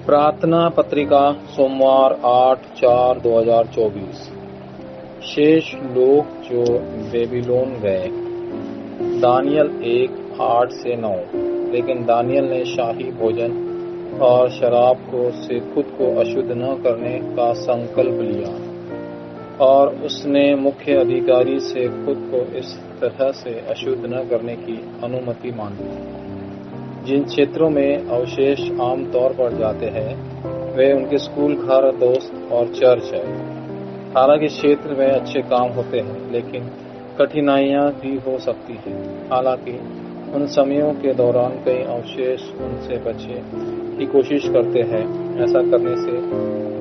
प्रार्थना पत्रिका सोमवार 8/4/2024। शेष लोग जो बेबीलोन गए। दानियल 1:8-9। लेकिन दानियल ने शाही भोजन और शराब से खुद को अशुद्ध न करने का संकल्प लिया और उसने मुख्य अधिकारी से खुद को इस तरह से अशुद्ध न करने की अनुमति मांगी। जिन क्षेत्रों में अवशेष आम तौर पर जाते हैं वे उनके स्कूल, घर, दोस्त और चर्च है। हालांकि क्षेत्र में अच्छे काम होते हैं लेकिन कठिनाइयां भी हो सकती हैं। हालांकि उन समयों के दौरान कई अवशेष उनसे बचने की कोशिश करते हैं। ऐसा करने से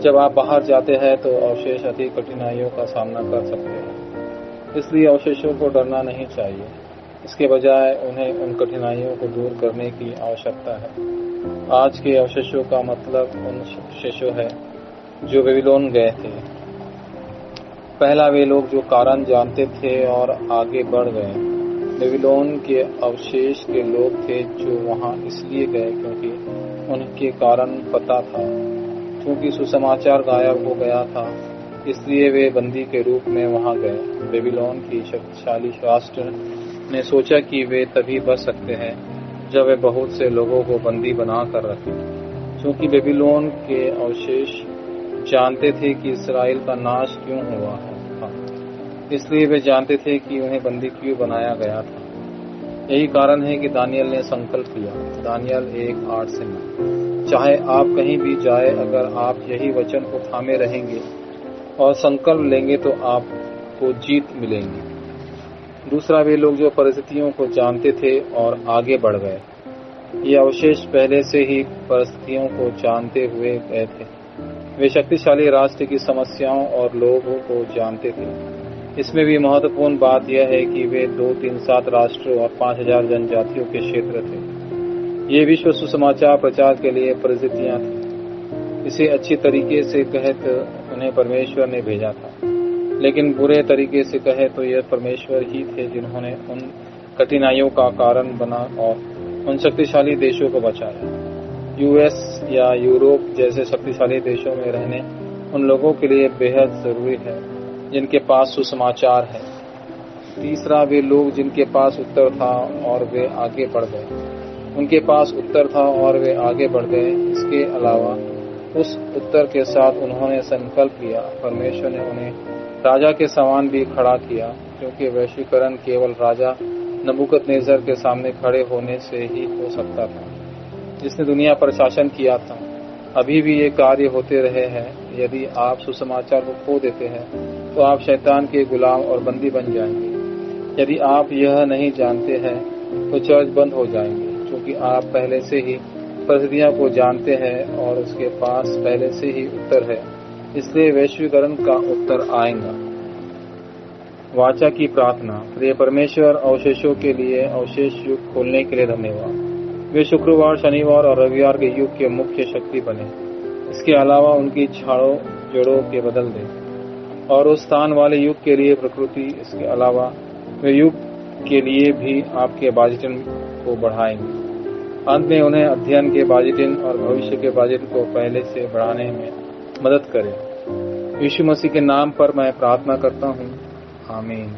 जब आप बाहर जाते हैं तो अवशेष अधिक कठिनाइयों का सामना कर सकते हैं। इसलिए अवशेषों को डरना नहीं चाहिए, इसके बजाय उन्हें उन कठिनाइयों को दूर करने की आवश्यकता है। आज के अवशेषों का मतलब उन अवशेषों है जो बेबीलोन गए थे। पहला, वे लोग जो कारण जानते थे और आगे बढ़ गए। बेबीलोन के अवशेष के लोग थे जो वहां इसलिए गए क्योंकि उनके कारण पता था। क्योंकि सुसमाचार गायब हो गया था इसलिए वे बंदी के रूप में वहां गए। बेबीलोन की शक्तिशाली राष्ट्र ने सोचा कि वे तभी बच सकते हैं जब वे बहुत से लोगों को बंदी बना कर रखें। क्योंकि बेबीलोन के अवशेष जानते थे कि इस्राएल का नाश क्यों हुआ था, इसलिए वे जानते थे कि उन्हें बंदी क्यों बनाया गया था। यही कारण है कि दानियल ने संकल्प लिया। दानियल 1:8-9। चाहे आप कहीं भी जाए, अगर आप यही वचन को थामे रहेंगे और संकल्प लेंगे तो आपको जीत मिलेंगी। दूसरा, वे लोग जो परिस्थितियों को जानते थे और आगे बढ़ गए। ये अवशेष पहले से ही परिस्थितियों को जानते हुए गए थे। वे शक्तिशाली राष्ट्र की समस्याओं और लोगों को जानते थे। इसमें भी महत्वपूर्ण बात यह है कि वे 2-3-7 राष्ट्रों और 5000 जनजातियों के क्षेत्र थे। ये विश्व सुसमाचार प्रचार के लिए परिस्थितियां थी। इसे अच्छी तरीके से कहे तो उन्हें परमेश्वर ने भेजा था, लेकिन बुरे तरीके से कहे तो यह परमेश्वर ही थे जिन्होंने उन कठिनाइयों का कारण बना और उन शक्तिशाली देशों को बचाया। यूएस या यूरोप जैसे शक्तिशाली देशों में रहने उन लोगों के लिए बेहद जरूरी है जिनके पास सुसमाचार है। तीसरा, वे लोग जिनके पास उत्तर था और वे आगे बढ़ गए। उनके पास उत्तर था और वे आगे बढ़ गए। इसके अलावा उस उत्तर के साथ उन्होंने संकल्प लिया। परमेश्वर ने उन्हें राजा के समान भी खड़ा किया, क्योंकि वैश्वीकरण केवल राजा नबूकदनेस्सर के सामने खड़े होने से ही हो सकता था, जिसने दुनिया पर शासन किया था। अभी भी ये कार्य होते रहे हैं। यदि आप सुसमाचार को खो देते हैं तो आप शैतान के गुलाम और बंदी बन जाएंगे। यदि आप यह नहीं जानते हैं तो चर्च बंद हो जाएंगे, क्योंकि आप पहले से ही परिस्थितियों को जानते हैं और उसके पास पहले से ही उत्तर है। इसलिए वैश्वीकरण का उत्तर आएगा। वाचा की प्रार्थना। प्रिय परमेश्वर, अवशेषों के लिए अवशेष युग खोलने के लिए धन्यवाद। वे शुक्रवार, शनिवार और रविवार के युग के मुख्य शक्ति बने। इसके अलावा उनकी जड़ों के बदल दे और उस स्थान वाले युग के लिए प्रकृति। इसके अलावा वे युग के लिए भी आपके बाजिटन को बढ़ाएंगे। अंत में उन्हें अध्ययन के बाजिटन और भविष्य के बाजिटन को पहले से बढ़ाने में मदद करें। यीशु मसीह के नाम पर मैं प्रार्थना करता हूँ। आमीन।